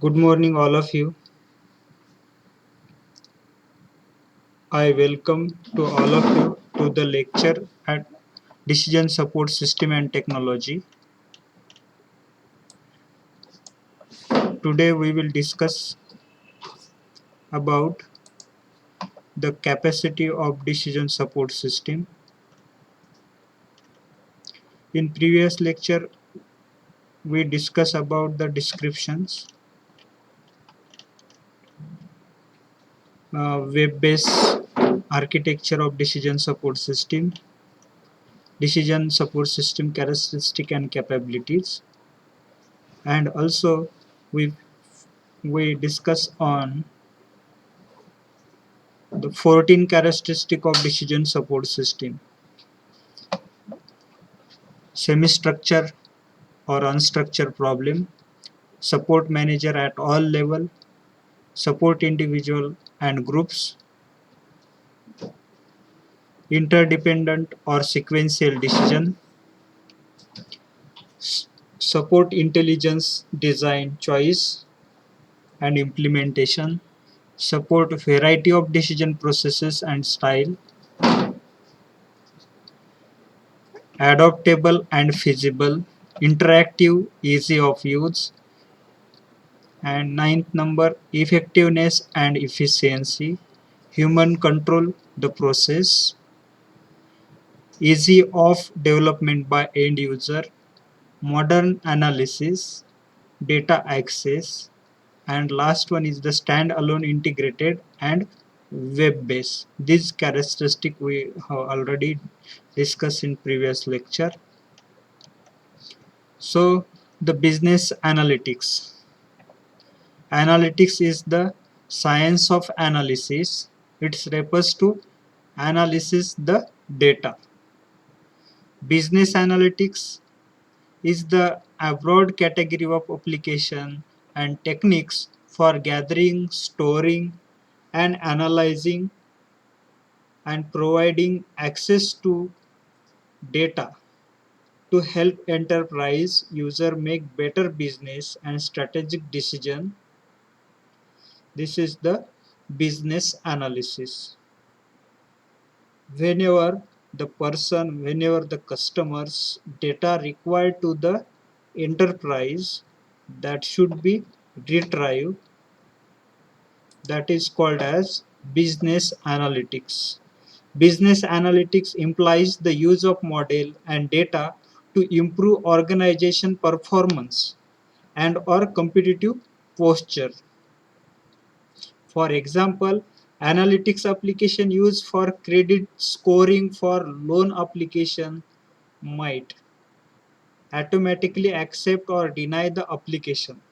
Good morning, all of you. I welcome to all of you to the lecture at Decision Support System and Technology. Today we will discuss about the capacity of decision support system. In previous lecture, we discussed about the descriptions, web-based architecture of decision support system, decision support system characteristic and capabilities, and also we we discuss on the 14 characteristic of decision support system: semi-structure or unstructured problem, support manager at all level, support individual and groups, interdependent or sequential decision, support intelligence design choice and implementation, support variety of decision processes and style, adaptable and feasible, interactive, easy of use, and ninth number, effectiveness and efficiency, human control the process, easy of development by end user, modern analysis, data access, and last one is the standalone integrated and web based. These characteristic we have already discussed in previous lecture. So the business analytics. Analytics is the science of analysis. It refers to analysis the data. Business analytics is the a broad category of application and techniques for gathering, storing, and analyzing and providing access to data to help enterprise user make better business and strategic decision. This is the business analysis. Whenever the customers data required to the enterprise that should be retrieved, that is called as business analytics. Business analytics implies the use of model and data to improve organization performance and or competitive posture. For example, analytics application used for credit scoring for loan application might automatically accept or deny the application.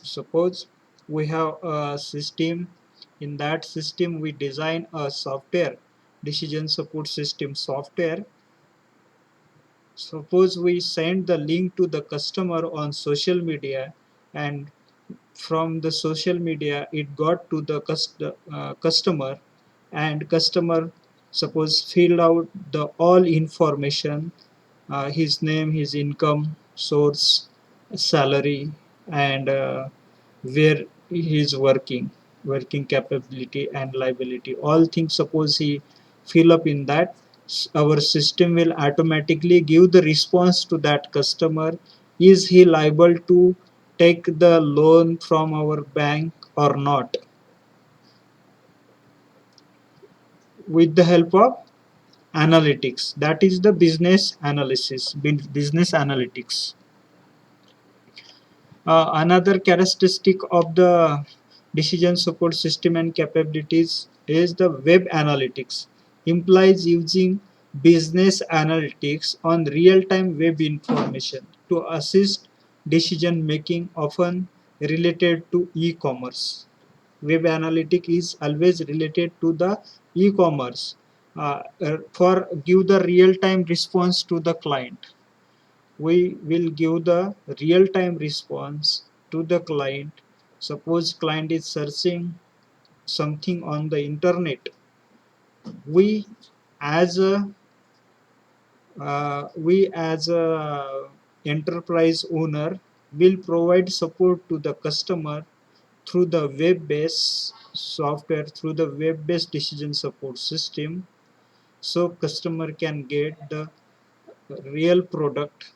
Suppose we have a system. In that system we design a software, decision support system software. Suppose we send the link to the customer on social media, and from the social media it got to the customer, and customer suppose filled out the all information, his name, his income source, salary, and where he is working capability and liability, all things suppose he fill up in that, our system will automatically give the response to that customer. Is he liable to take the loan from our bank or not, with the help of analytics. That is the business analysis, business analytics. Another characteristic of the decision support system and capabilities is the web analytics. Implies using business analytics on real-time web information to assist decision making, often related to e-commerce. Web analytic is always related to the e-commerce, for give the real-time response to the client. We will give the real-time response to the client. Suppose client is searching something on the internet, we as a we as a enterprise owner, will provide support to the customer through the web-based software, through the web-based decision support system, so customer can get the real product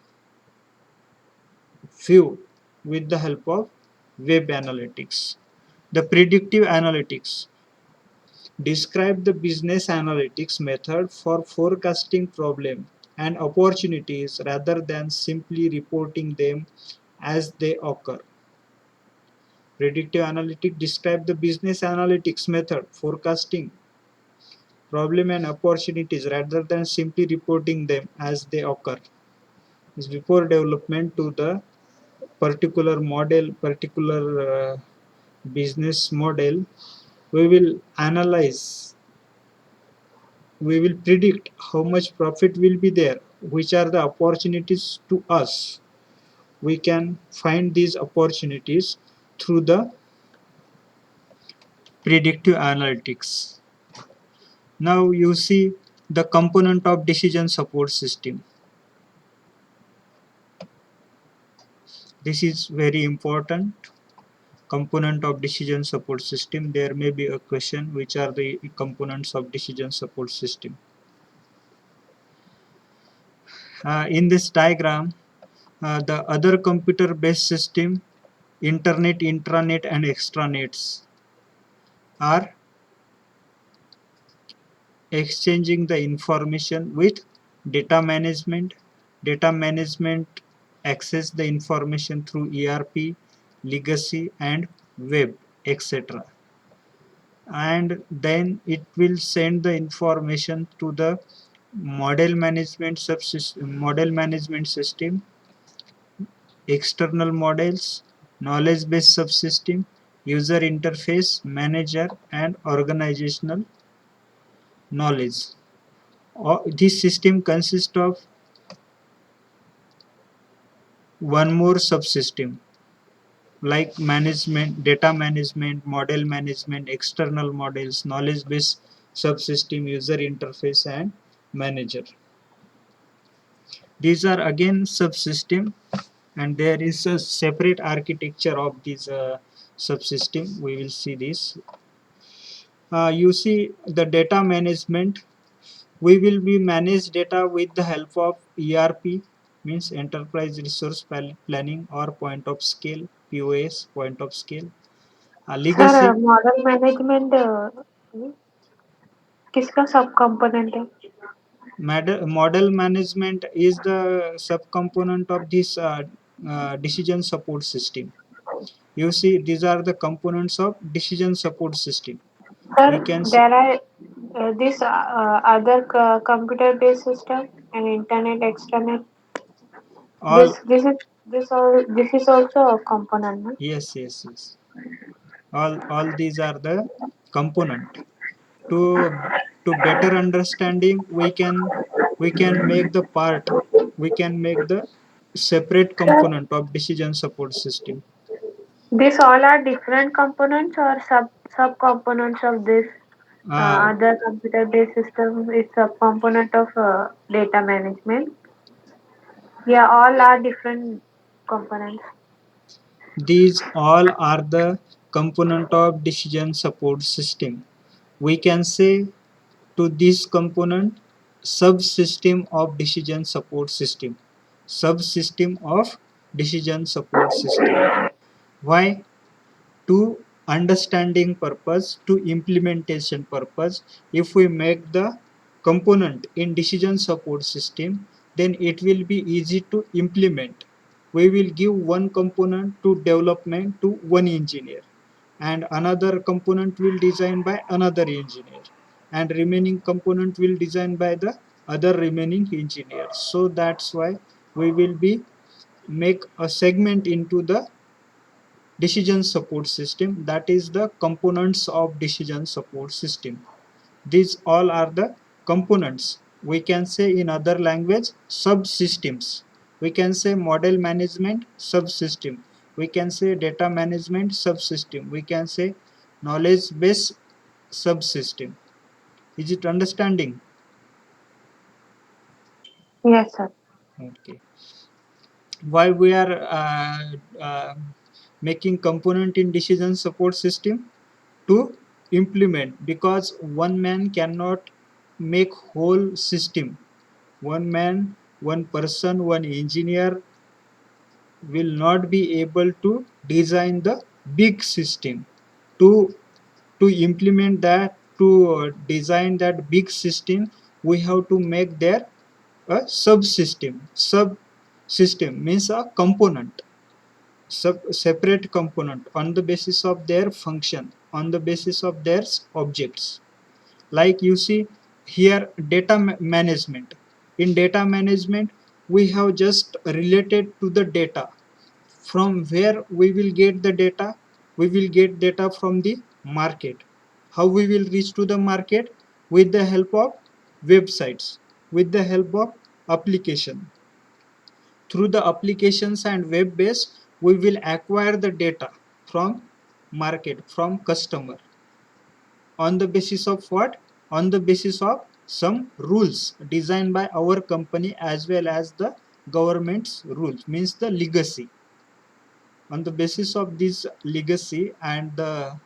view with the help of web analytics. The predictive analytics describe the business analytics method for forecasting problems and opportunities rather than simply reporting them as they occur. Predictive analytics describe the business analytics method forecasting problem and opportunities rather than simply reporting them as they occur. Is before development to the particular model, particular business model, we will analyze, we will predict how much profit will be there, which are the opportunities to us. We can find these opportunities through the predictive analytics. Now you see the component of decision support system. This is very important component of decision support system. There may be a question, which are the components of decision support system. In this diagram, the other computer based system, internet, intranet and extranets, are exchanging the information with data management. Data management access the information through ERP, legacy and web, etc. And then it will send the information to the model management system, external models, knowledge base subsystem, user interface manager and organizational knowledge. This system consists of one more subsystem like management, data management, model management, external models, knowledge base subsystem, user interface and manager. These are again subsystem, and there is a separate architecture of this subsystem. We will see this. You see the data management. We will be manage data with the help of ERP, means enterprise resource planning, or point of scale, POS, point of scale. Sir Legacy, model management किसका सब component है? model management is the subcomponent of this decision support system. You see, these are the components of decision support system. Sir We can see there are this other computer based system and internet extranet all. this is also a component, no? Yes, yes, yes. All these are the component. To better understanding, we can make the part. We can make the separate Sir, component of decision support system. these all are different components or sub components of this Uh, other computer based system is sub component of data management. Yeah, all are different components. these all are the component of decision support system. We can say to this component subsystem of decision support system. Subsystem of decision support system. Why? To understanding purpose, to implementation purpose, if we make the component in decision support system, then it will be easy to implement. We will give one component to development to one engineer, and another component will design by another engineer, and remaining component will design by the other remaining engineers. So that's why we will be make a segment into the decision support system, that is the components of decision support system. These all are the components. We can say in other language subsystems. We can say model management subsystem. We can say data management subsystem. We can say knowledge base subsystem. Is it understanding? Yes, sir. Okay. why we are making component in decision support system to implement, because one man cannot make whole system. One man, one person, one engineer will not be able to design the big system. To to implement that, to design that big system, we have to make there a subsystem means a component, separate component on the basis of their function, on the basis of their objects. Like you see here, data management. In data management, we have just related to the data. From where we will get the data? We will get data from the market. How we will reach to the market? With the help of websites, with the help of application. Through the applications and web based, we will acquire the data from market, from customer. On the basis of what? On the basis of some rules designed by our company as well as the government's rules, means the legacy. On the basis of this legacy and the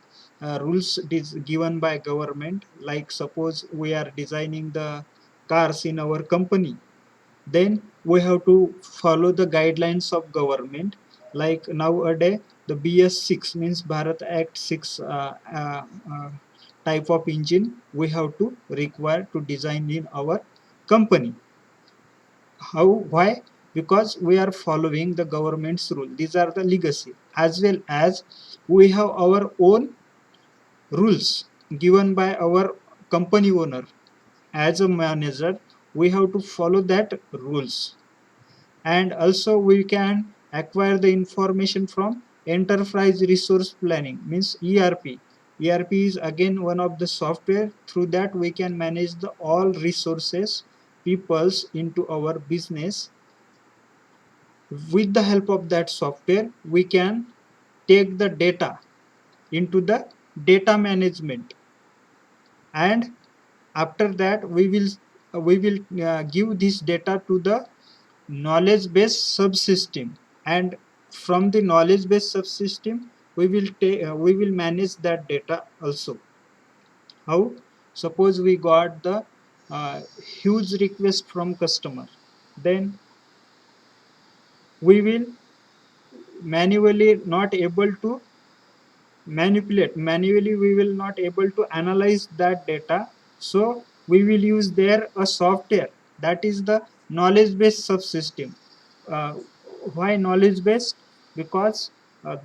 rules given by government, like suppose we are designing the cars in our company, then we have to follow the guidelines of government. Like nowadays the BS6 means Bharat Act 6 type of engine we have to require to design in our company. How? Why? Because we are following the government's rule. These are the legacy. As well as we have our own rules given by our company owner. As a manager, we have to follow that rules. And also we can acquire the information from enterprise resource planning, means ERP is again one of the software. Through that we can manage the all resources, peoples into our business. With the help of that software, we can take the data into the data management, and after that we will give this data to the knowledge based subsystem, and from the knowledge based subsystem we will manage that data also. How? Suppose we got the huge request from customer, then we will manually not able to manipulate, manually we will not able to analyze that data. So we will use there a software, that is the knowledge based subsystem. uh, why knowledge based? Because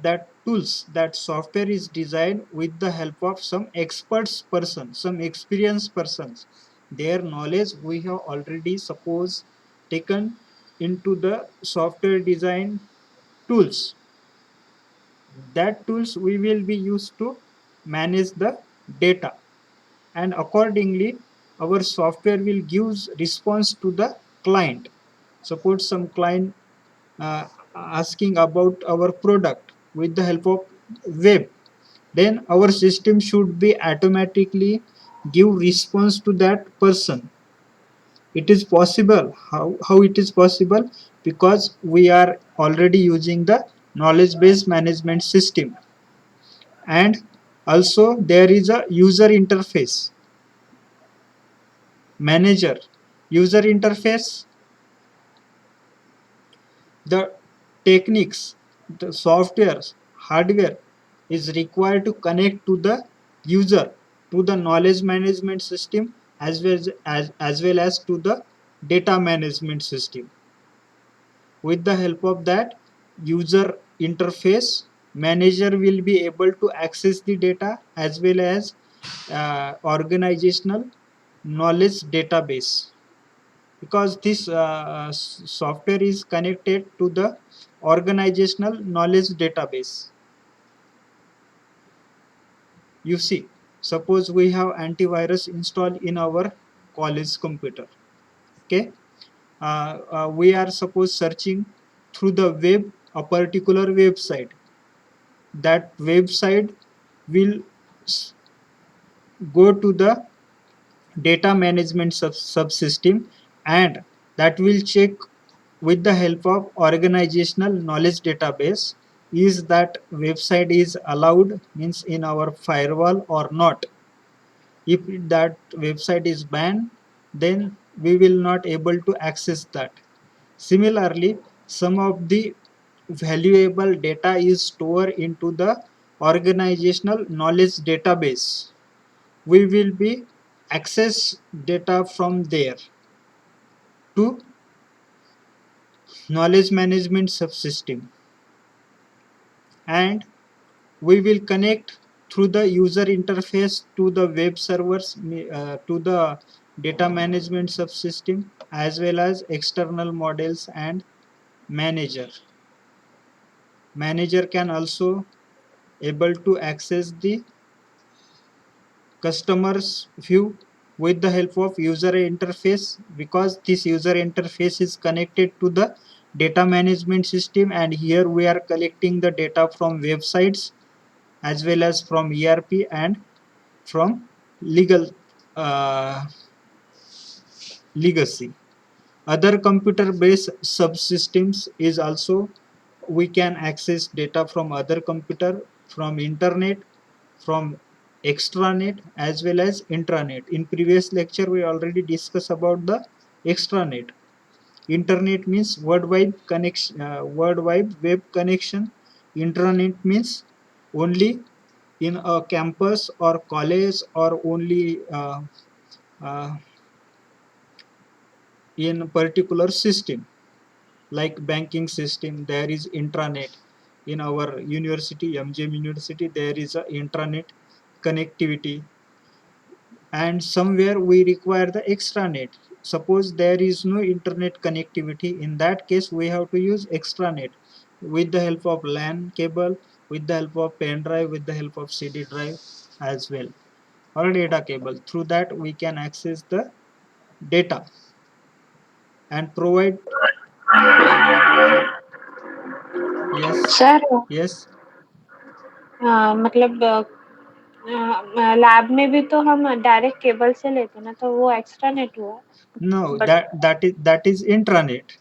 that tools, that software is designed with the help of some experts person, some experienced persons. Their knowledge we have already suppose taken into the software design tools. That tools we will be used to manage the data, and accordingly our software will give response to the client. Suppose some client asking about our product with the help of web, then our system should be automatically give response to that person. It is possible. How it is possible? Because we are already using the knowledge based management system. And also there is a user interface manager. User interface, the techniques, the softwares, hardware is required to connect to the user, to the knowledge management system, as well as to the data management system. With the help of that user interface, manager will be able to access the data as well as organizational knowledge database, because this software is connected to the organizational knowledge database. You see, suppose we have antivirus installed in our college computer. Okay, we are suppose searching through the web a particular website. That website will go to the data management subsystem, and that will check with the help of organizational knowledge database. Is that website is allowed means in our firewall or not? If that website is banned, then we will not able to access that. Similarly, some of the valuable data is stored into the organizational knowledge database. We will be access data from there to knowledge management subsystem, and we will connect through the user interface to the web servers, to the data management subsystem, as well as external models and manager. Manager can also able to access the customer's view with the help of user interface, because this user interface is connected to the data management system, and here we are collecting the data from websites as well as from ERP and from legal legacy. Other computer based subsystems is also we can access data from other computer, from internet, from extranet as well as intranet. In previous lecture we already discussed about the extranet. Internet means worldwide connection, worldwide web connection. Intranet means only in a campus or college, or only uh, in a particular system. Like banking system, there is intranet. In our university, MGM University, there is a intranet connectivity, and somewhere we require the extranet. Suppose there is no internet connectivity, in that case we have to use extranet with the help of LAN cable, with the help of pen drive, with the help of CD drive as well, or data cable. Through that we can access the data and provide. Yes. Sir Yes. मतलब lab में भी तो हम direct cable से लेते ना, तो वो एक्स्ट्रा नेट हुआ. No, but that is intranet.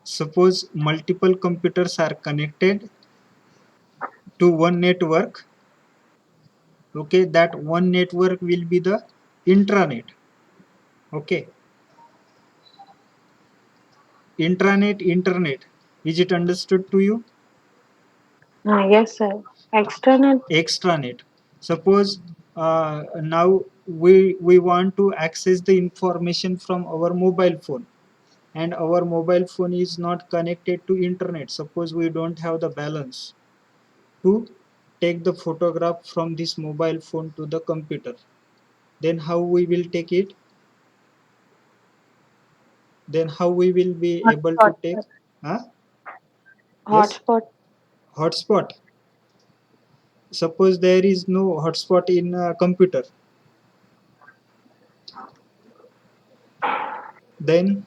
Suppose multiple computers are connected to one network. Okay, that one network will be the intranet. Okay, intranet, internet. Is it understood to you? Yes sir, extra net. Extranet. Suppose now we want to access the information from our mobile phone, and our mobile phone is not connected to internet. Suppose we don't have the balance to take the photograph from this mobile phone to the computer. Then how we will take it? Then how we will be able to take? Hotspot. Huh? Yes, hotspot. hotspot. Suppose there is no hotspot in a computer, then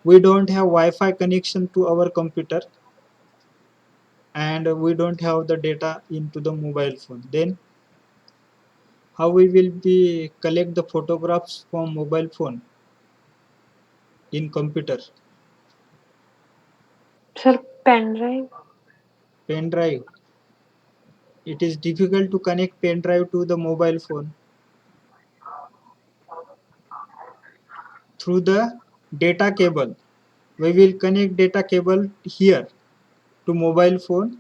we don't have Wi-Fi connection to our computer, and we don't have the data into the mobile phone. Then how we will be collect the photographs from mobile phone in computer? Sir pen drive. Pen drive. It is difficult to connect pen drive to the mobile phone. Through the data cable, we will connect data cable here to mobile phone.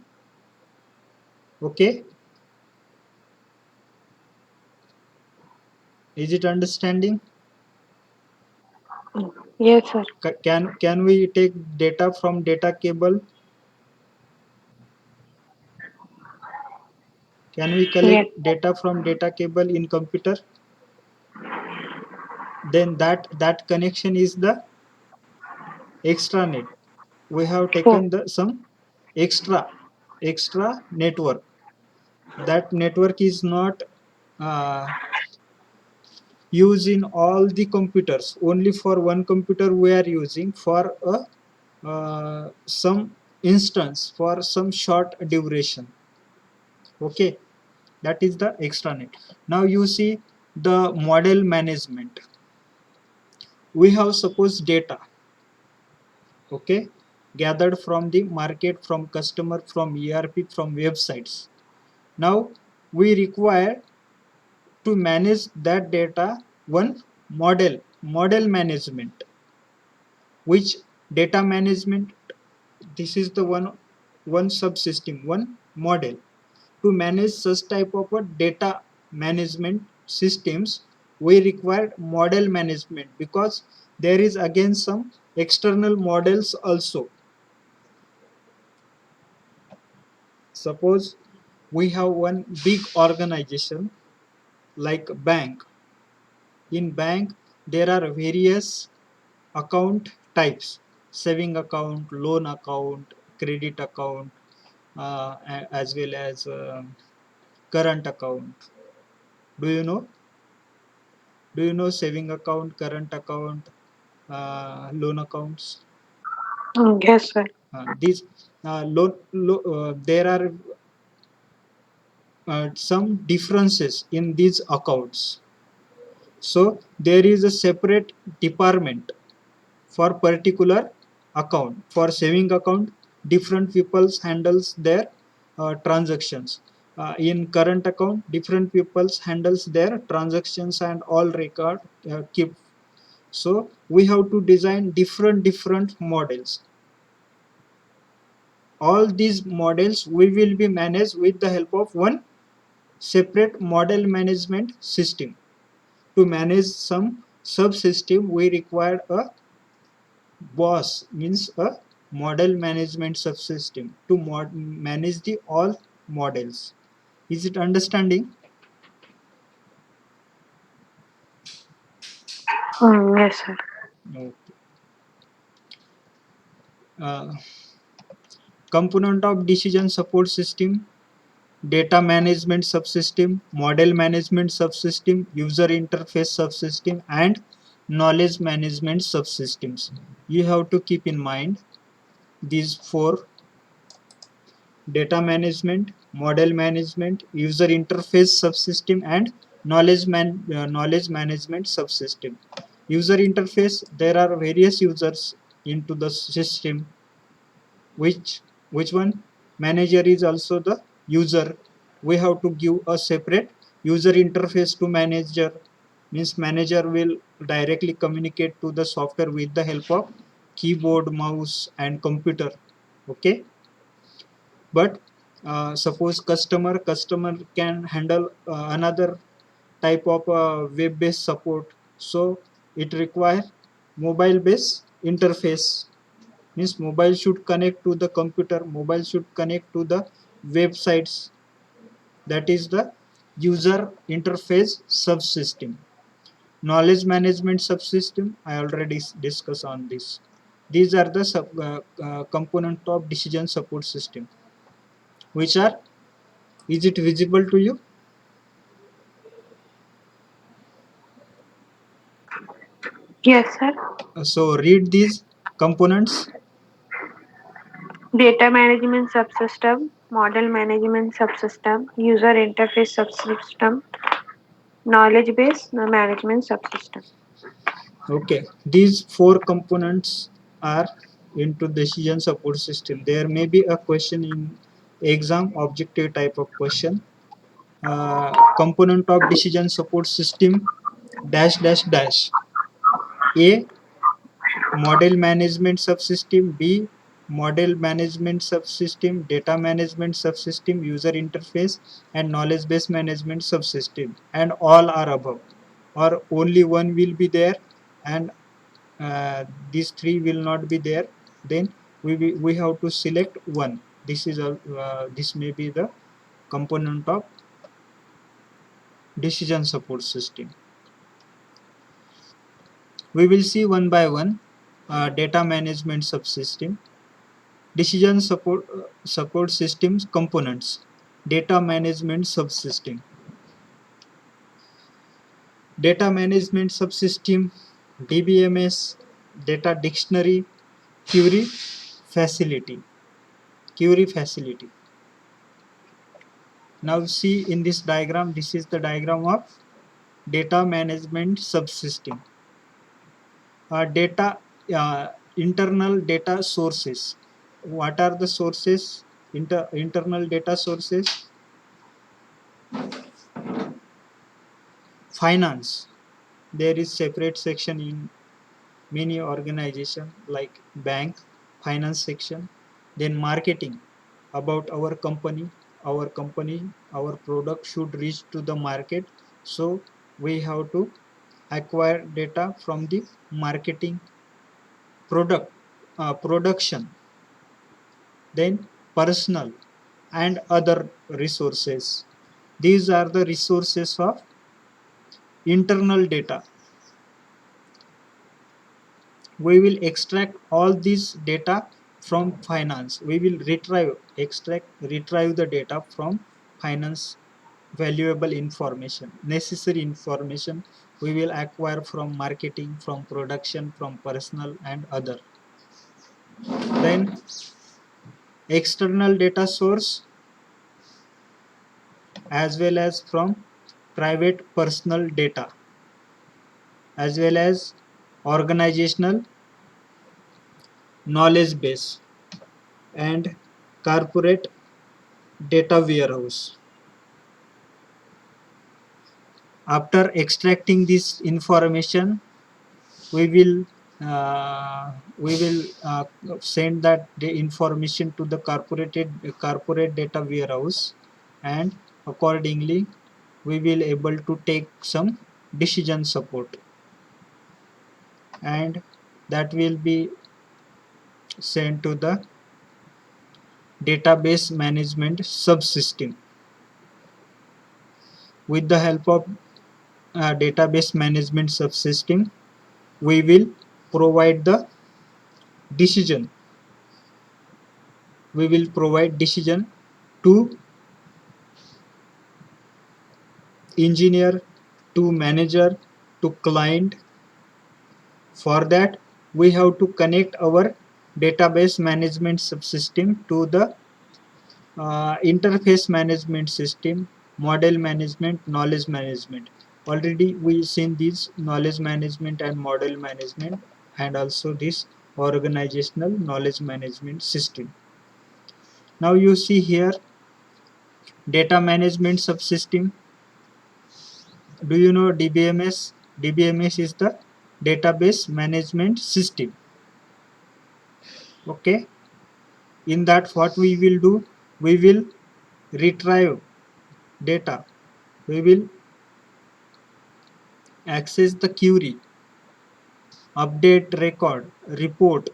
Okay, is it understanding? Yes sir. Can we take data from data cable? Can we collect yes. data from data cable in computer? Then that connection is the extranet. We have sir. taken the some extra network. That network is not uh, used in all the computers. Only for one computer we are using for a some instance, for some short duration. Okay, that is the extranet. Now you see the model management. We have suppose data, okay, gathered from the market, from customer, from ERP, from websites. Now we require to manage that data one model management, which data management, this is the one subsystem, one model. To manage such type of a data management systems, we require model management, because there is again some external models also. Suppose we have one big organization like bank. In bank there are various account types: saving account, loan account, credit account, as well as current account. Do you know? Do you know saving account, current account, loan accounts? Yes, sir. These there are some differences in these accounts. So there is a separate department for particular account. For saving account, different peoples handles their transactions. In current account, different peoples handles their transactions and all record keep. So we have to design different models. All these models we will be managed with the help of one separate model management system. To manage some subsystem, we require a BOSS, means a model management subsystem, to manage the all models. Is it understanding? Yes, sir. No. Component of decision support system: data management subsystem, model management subsystem, user interface subsystem, and knowledge management subsystems. You have to keep in mind these four: data management, model management, user interface subsystem, and knowledge management subsystem. User interface: there are various users into the system. Which one? Manager is also the user. We have to give a separate user interface to manager. Means manager will directly communicate to the software with the help of keyboard, mouse, and computer. Okay. But suppose customer can handle another type of web based support. So it requires mobile based interface. Means mobile should connect to the computer, mobile should connect to the websites. That is the user interface subsystem. Knowledge management subsystem, I already discussed on this. These are the component of decision support system. Which are, is it visible to you? Yes, sir. So read these components. Data management subsystem, model management subsystem, user interface subsystem, knowledge base management subsystem. Okay, these four components are into decision support system. There may be a question in exam, objective type of question. Component of decision support system dash dash dash. A, model management subsystem. B, model management subsystem, data management subsystem, user interface, and knowledge base management subsystem. And all are above, or only one will be there, and these three will not be there. Then we have to select one. This is a this may be the component of decision support system. We will see one by one. Data management subsystem, decision support systems components, data management subsystem. Data management subsystem: DBMS, data dictionary, query facility. Query facility. Now see in this diagram, this is the diagram of data management subsystem. data internal data sources. What are the sources? Internal data sources. Finance. There is separate section in many organization like bank, finance section. Then marketing, about our company, our product should reach to the market, so we have to acquire data from the marketing, production. Then personal and other resources. These are the resources of internal data. We will extract all this data from finance. We will retrieve the data from finance. Valuable information, necessary information we will acquire from marketing, from production, from personal and other. Then external data source, as well as from private personal data, as well as organizational knowledge base and corporate data warehouse. After extracting this information, we will send that the information to the corporate data warehouse, and accordingly we will able to take some decision support, and that will be sent to the database management subsystem. With the help of database management subsystem, we will provide the decision. We will provide decision to engineer, to manager, to client. For that, we have to connect our database management subsystem to the interface management system, model management, knowledge management. Already we seen this knowledge management and model management, and also this organizational knowledge management system. Now you see here data management subsystem. Do you know DBMS? DBMS is the database management system. Okay, in that what we will do, we will retrieve data, we will access the query, update record, report,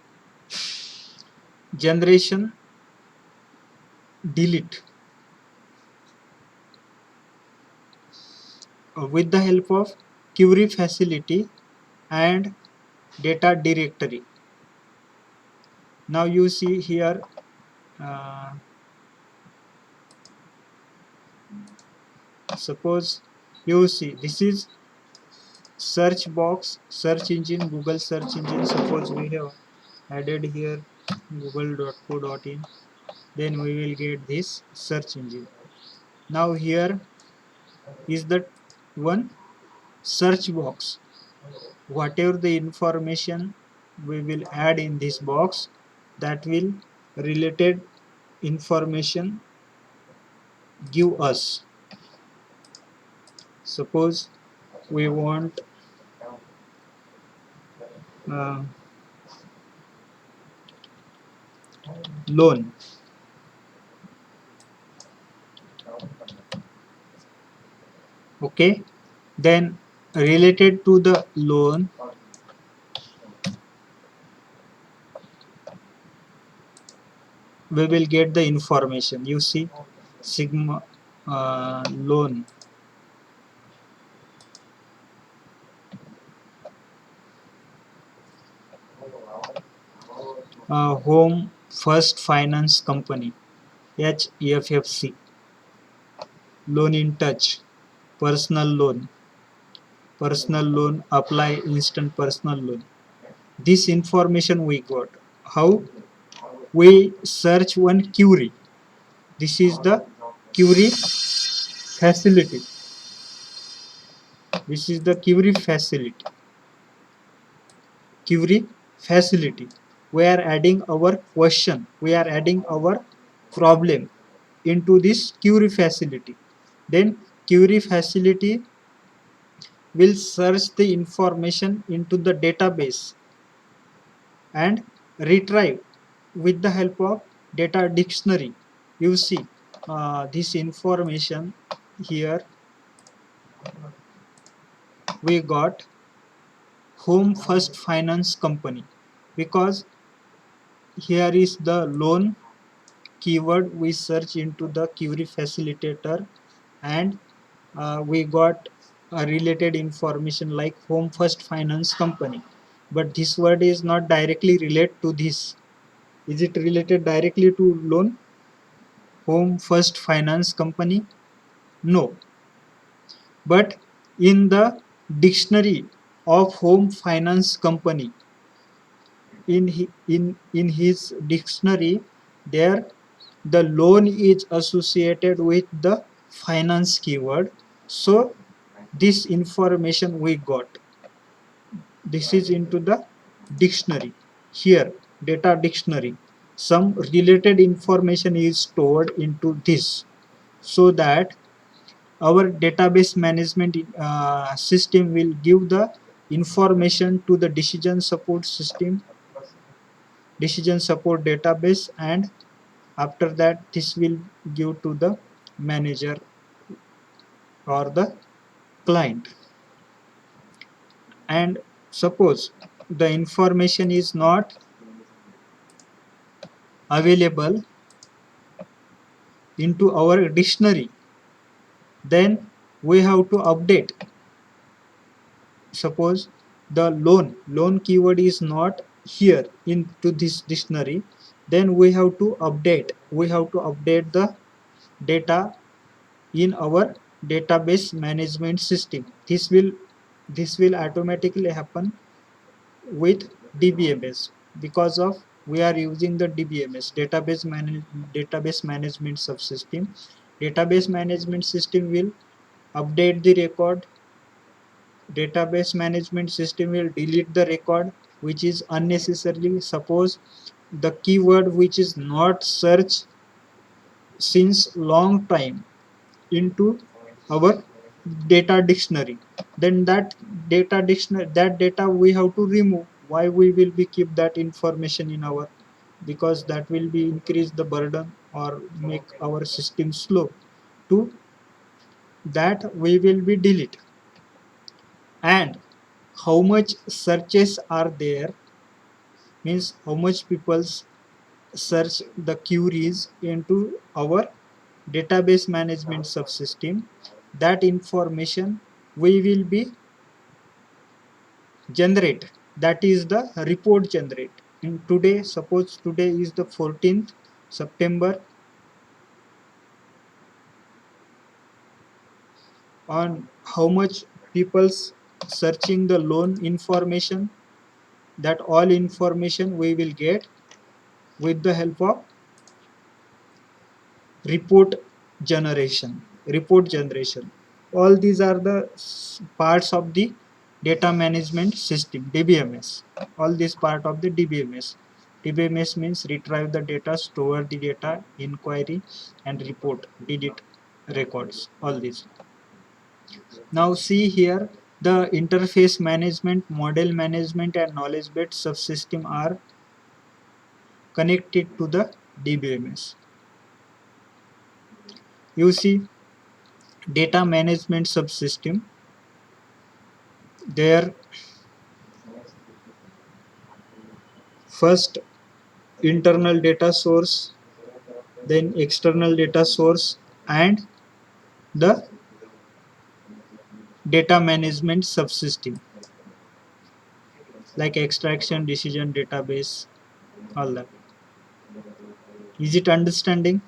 generation, delete, with the help of query facility and data directory. Now you see here suppose you see this is search box, search engine, Google search engine. Suppose we have added here google.co.in, then we will get this search engine. Now here is the one search box. Whatever the information we will add in this box, that will related information give us. Suppose we want uh, loan. Okay, then related to the loan, we will get the information. You see sigma loan, home first finance company, HFFC, loan in touch, personal loan apply, instant personal loan. This information we got. How? We search one query. This is the query facility. This is the query facility. query facility. We are adding our question, we are adding our problem into this query facility. Then query facility will search the information into the database and retrieve with the help of data dictionary. You see this information here. We got Home First Finance Company, because here is the loan keyword we search into the query facilitator, and we got related information like Home First Finance Company, but this word is not directly related to this. Is it related directly to loan Home First Finance Company? No. But in the dictionary of Home Finance Company, in his dictionary, there the loan is associated with the finance keyword. So this information we got, this is into the dictionary. Here data dictionary, some related information is stored into this, so that our database management system will give the information to the decision support system, decision support database, and after that this will give to the manager or the client. And suppose the information is not available into our dictionary, then we have to update. Suppose the loan keyword is not here into this dictionary, then we have to update the data in our database management system. This will automatically happen with DBMS, because of we are using the DBMS, database management subsystem. Database management system will update the record. Database management system will delete the record which is unnecessarily. Suppose the keyword which is not searched since long time into our data dictionary, then that data we have to remove. Why we will be keep that information in our, because that will be increase the burden or make our system slow. To that we will be delete. And how much searches are there, means how much people search the queries into our database management subsystem, that information we will be generate. That is the report generate. In today, suppose today is the 14th September, on how much people's searching the loan information, that all information we will get with the help of report generation. All these are the parts of the data management system, DBMS. All this part of the DBMS means retrieve the data, store the data, inquiry and report, delete records, all this. Now see here, the interface management, model management and knowledge base subsystem are connected to the DBMS. You see, data management subsystem, their first internal data source, then external data source, and the data management subsystem like extraction, decision, database, all that. Is it understanding?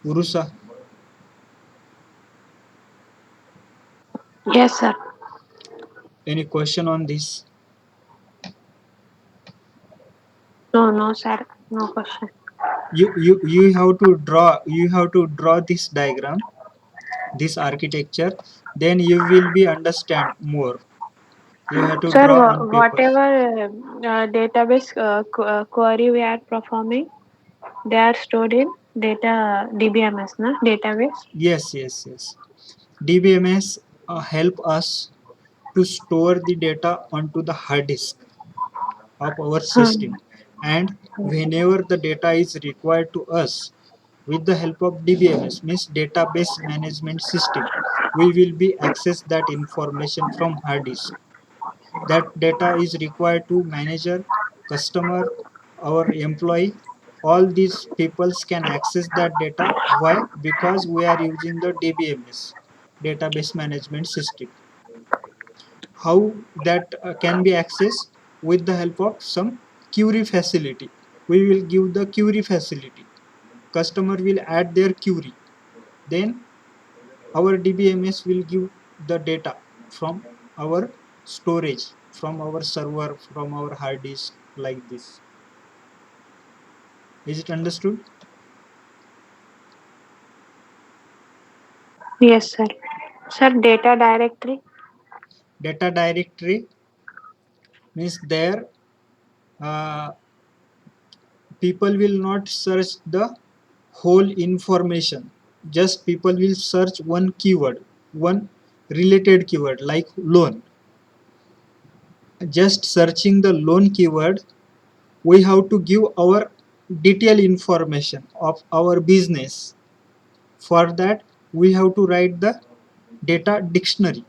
Urusa, Yes, sir. any question on this? No, no, sir. No question. You have to draw this diagram, this architecture. then you will be understand more. You have to Sir, draw on paper. whatever database query we are performing, they are stored in data DBMS, na database. Yes, yes, yes. DBMS help us to store the data onto the hard disk of our Hmm. system, and whenever the data is required to us, with the help of DBMS, means database management system, we will be access that information from hard disk. That data is required to manager, customer, our employee. All these peoples can access that data. Why? Because we are using the DBMS, database management system. How that can be accessed? With the help of some query facility. We will give the query facility. Customer will add their query, then our DBMS will give the data from our storage, from our server, from our hard disk, like this. Is it understood? Yes, sir. Sir, data directory. Data directory means there uh, people will not search the whole information. Just people will search one keyword, one related keyword like loan. Just searching the loan keyword, we have to give our detailed information of our business. For that, we have to write the data dictionary.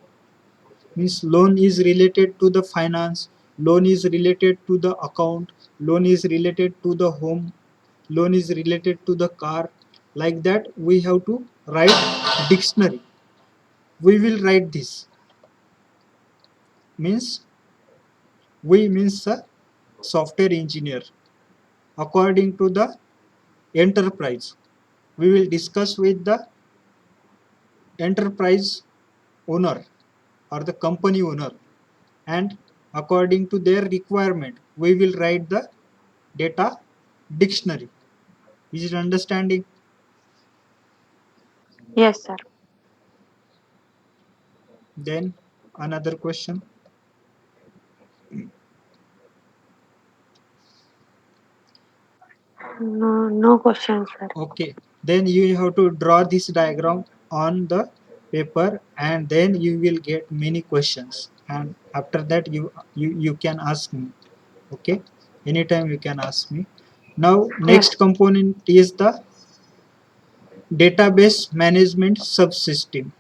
Means loan is related to the finance, loan is related to the account, loan is related to the home, loan is related to the car. Like that, we have to write dictionary. We will write this. Means we means a software engineer. According to the enterprise, we will discuss with the enterprise owner or the company owner, and according to their requirement we will write the data dictionary. Is it understanding? Yes, sir. Then another question. No, no questions, sir. Okay, then you have to draw this diagram on the paper, and then you will get many questions, and after that you can ask me. Okay, anytime you can ask me. Now Yes. next component is the database management subsystem.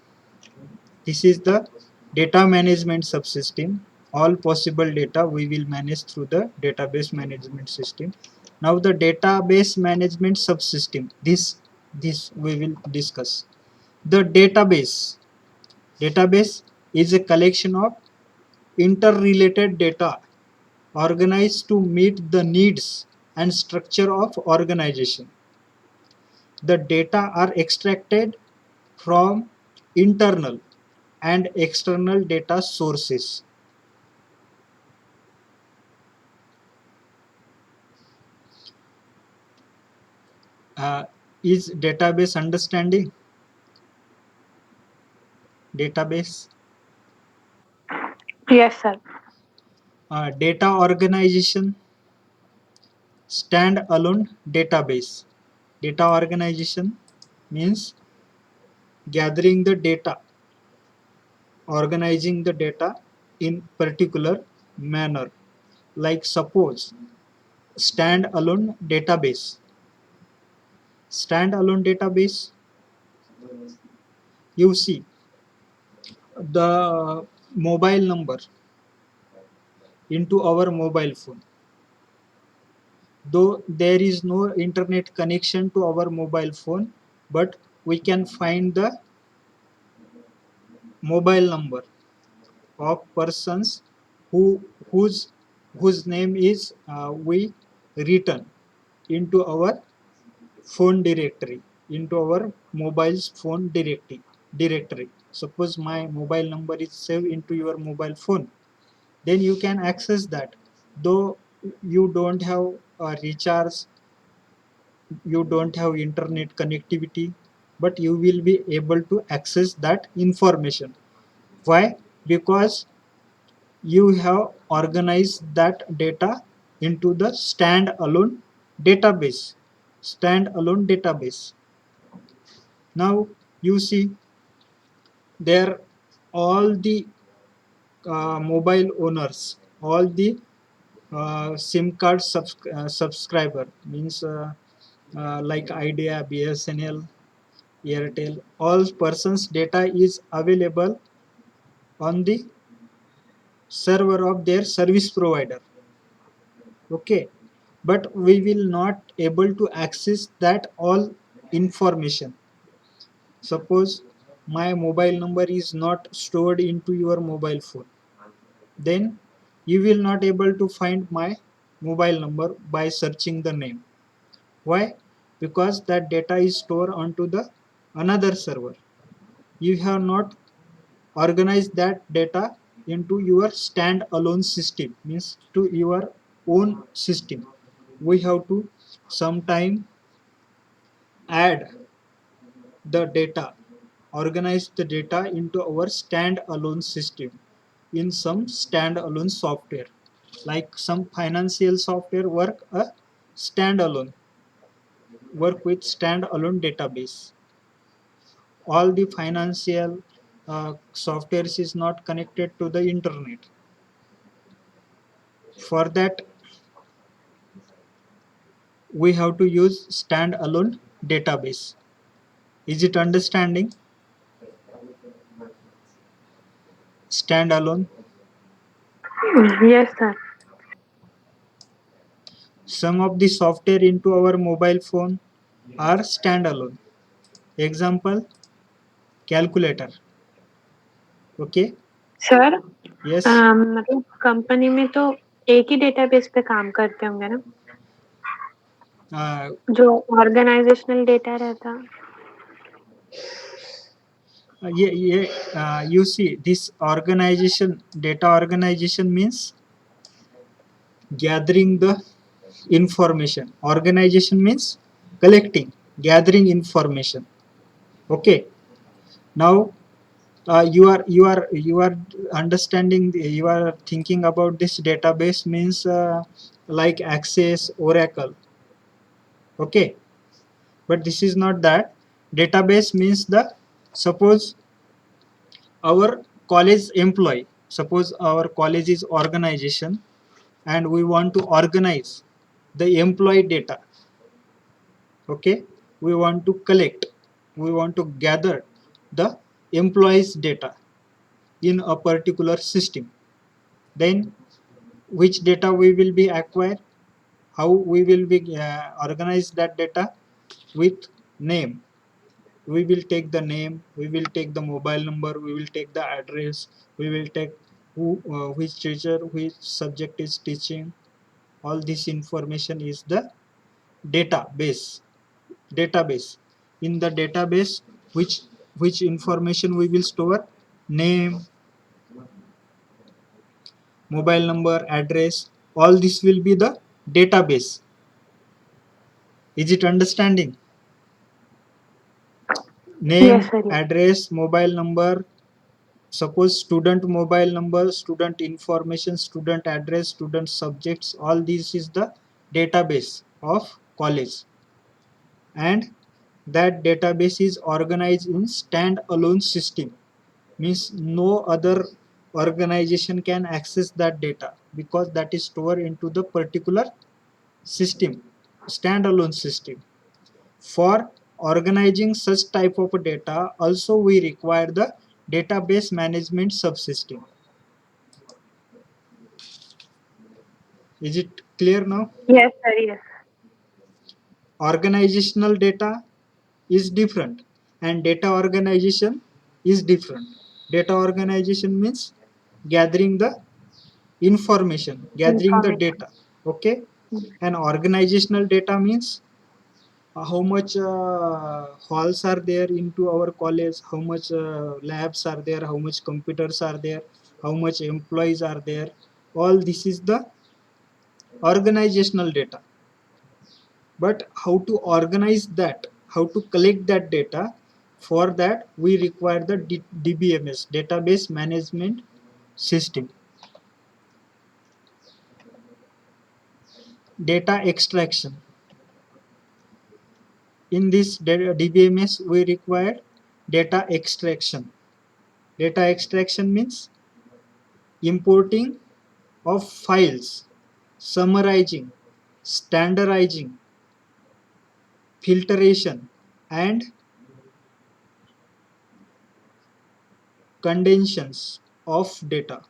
This is the data management subsystem. All possible data we will manage through the database management system. Now the database management subsystem. This we will discuss. The database is a collection of interrelated data organized to meet the needs and structure of organization. The data are extracted from internal and external data sources. uh, is database understanding? Database, Yes, sir. data organization, stand alone database. Data organization means gathering the data, organizing the data in particular manner. Like suppose stand alone database. Stand alone database, you see the mobile number into our mobile phone. Though there is no internet connection to our mobile phone, but we can find the mobile number of persons who whose whose name is we written into our phone directory, into our mobile's phone directory. Suppose my mobile number is saved into your mobile phone, then you can access that. Though you don't have a recharge, you don't have internet connectivity, but you will be able to access that information. Why? Because you have organized that data into the standalone database. Standalone database. Now you see there all the mobile owners, all the SIM card subscriber means like Idea, BSNL, Airtel, all persons data is available on the server of their service provider. Okay, but we will not able to access that all information. Suppose my mobile number is not stored into your mobile phone, then you will not able to find my mobile number by searching the name. Why? Because that data is stored onto the another server. You have not organized that data into your standalone system, means to your own system. We have to sometime add the data, organize the data into our standalone system in some standalone software. Like some financial software standalone, work with standalone database. All the financial softwares is not connected to the internet. For that, we have to use standalone database. Is it understanding? Standalone. Yes, sir. Some of the software into our mobile phone are standalone. Example, calculator. Okay. Sir Yes. मतलब company में तो एक ही database पे काम करते होंगे ना, uh, जो ऑर्गेनाइजेशनल डेटा रहता। you see this organization, data organization means gathering the information. Organization means collecting, gathering information. Okay. Now you are understanding, you are thinking about this database means like Access, Oracle. Okay, but this is not that. Database means the, suppose our college employee, suppose our college is organization and we want to organize the employee data. Okay, we want to collect, we want to gather the employees data in a particular system. Then which data we will be acquire, how we will be organize that data? With name. We will take the name, we will take the mobile number, we will take the address, we will take who which teacher, which subject is teaching. All this information is the database. In the database, which information we will store? Name, mobile number, address, all this will be the database. Is it understanding? Yes Name, sir. address, mobile number. Suppose student mobile number, student information, student address, student subjects, all this is the database of college. And that database is organized in standalone system, means no other organization can access that data because that is stored into the particular system, standalone system. For organizing such type of data, also we require the database management subsystem. Is it clear now? Yes sir, yes. Organizational data is different and data organization is different. Data organization means gathering the information, gathering the information. data. Okay, and organizational data means how much halls are there into our college, how much labs are there, how much computers are there, how much employees are there. All this is the organizational data. But how to organize that, how to collect that data, For that, we require the DBMS, Database Management System. Data extraction. In this DBMS, we require data extraction. Data extraction means importing of files, summarizing, standardizing, filtration, and condensations of data.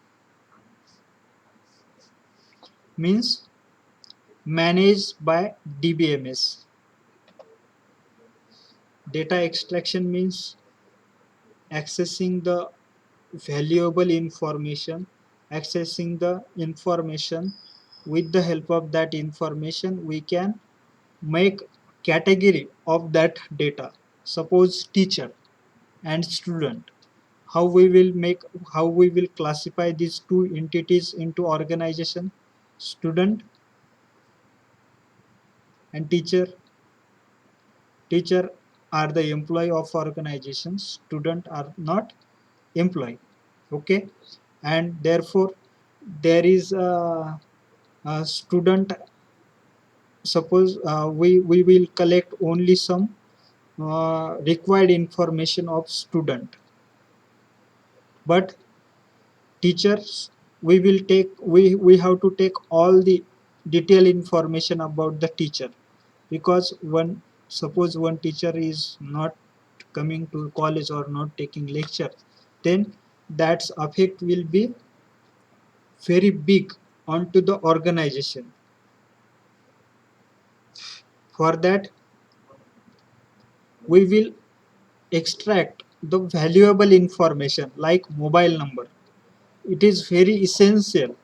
Means managed by DBMS. Data extraction means accessing the valuable information, accessing the information. With the help of that information, we can make category of that data. Suppose teacher and student. How we will classify these two entities into organization? Student and teacher. Teacher are the employee of organizations, student are not employee. Okay, and therefore there is a student. Suppose we will collect only some required information of student, but teachers, we have to take all the detailed information about the teacher, because one, suppose one teacher is not coming to college or not taking lecture, then that effect will be very big onto the organization. For that, we will extract the valuable information like mobile number. It is very essential,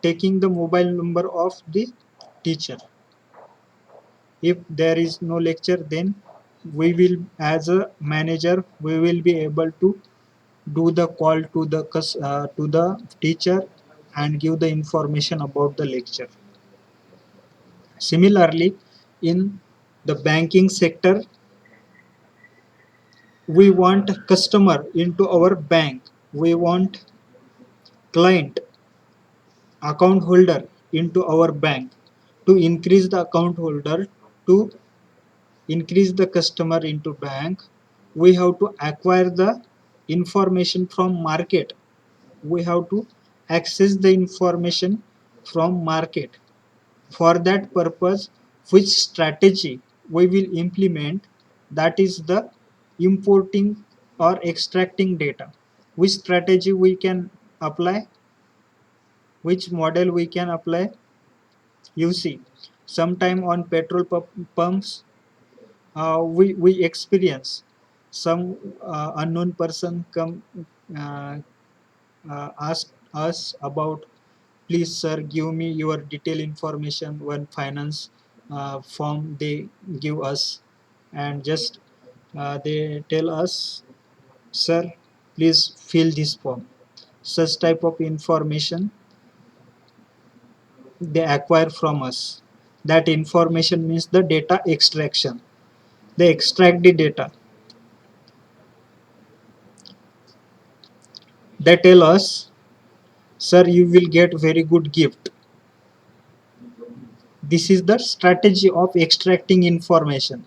taking the mobile number of the teacher. If there is no lecture, then we will, as a manager, we will be able to do the call to the teacher and give the information about the lecture. Similarly, in the banking sector, we want customer into our bank, we want client, account holder into our bank. To increase the account holder, to increase the customer into bank, we have to acquire the information from market. We have to access the information from market. For that purpose, which strategy we will implement, that is the importing or extracting data. Which strategy we can apply, which model we can apply? You see, sometime on petrol pumps, we experience some unknown person come, uh, ask us about, please sir, give me your detailed information. One finance form they give us, and just they tell us, sir, please fill this form. Such type of information they acquire from us. That information means the data extraction. They extract the data. They tell us, sir, you will get very good gift. This is the strategy of extracting information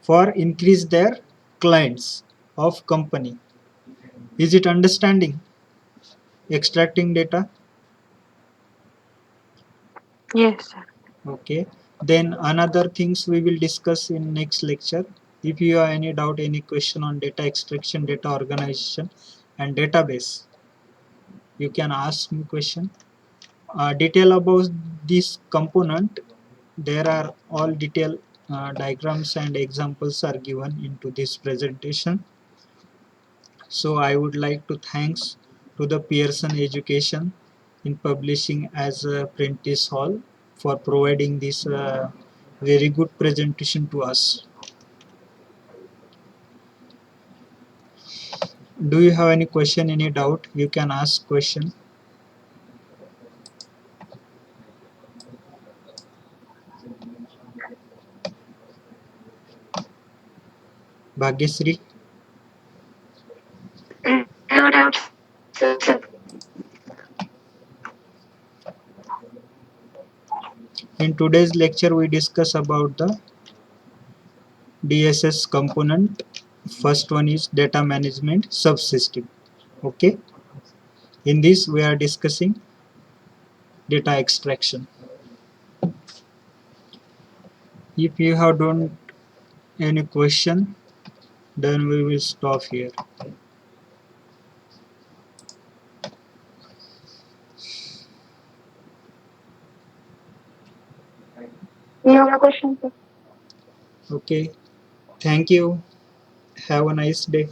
for increase their clients of company. Is it understanding? Extracting data. Yes, sir. Okay, then another things we will discuss in next lecture. If you have any doubt, any question on data extraction, data organization and database, you can ask me question. Detail about this component, there are all detail diagrams and examples are given into this presentation. So I would like to thanks to the Pearson Education in publishing as a Prentice Hall for providing this very good presentation to us. Do you have any question, any doubt? You can ask question. Bhagyasri. No doubts. In today's lecture, we discuss about the DSS component. First one is data management subsystem. Okay. In this, we are discussing data extraction. If you have don't any question, then we will stop here. No questions. Okay. Thank you. Have a nice day.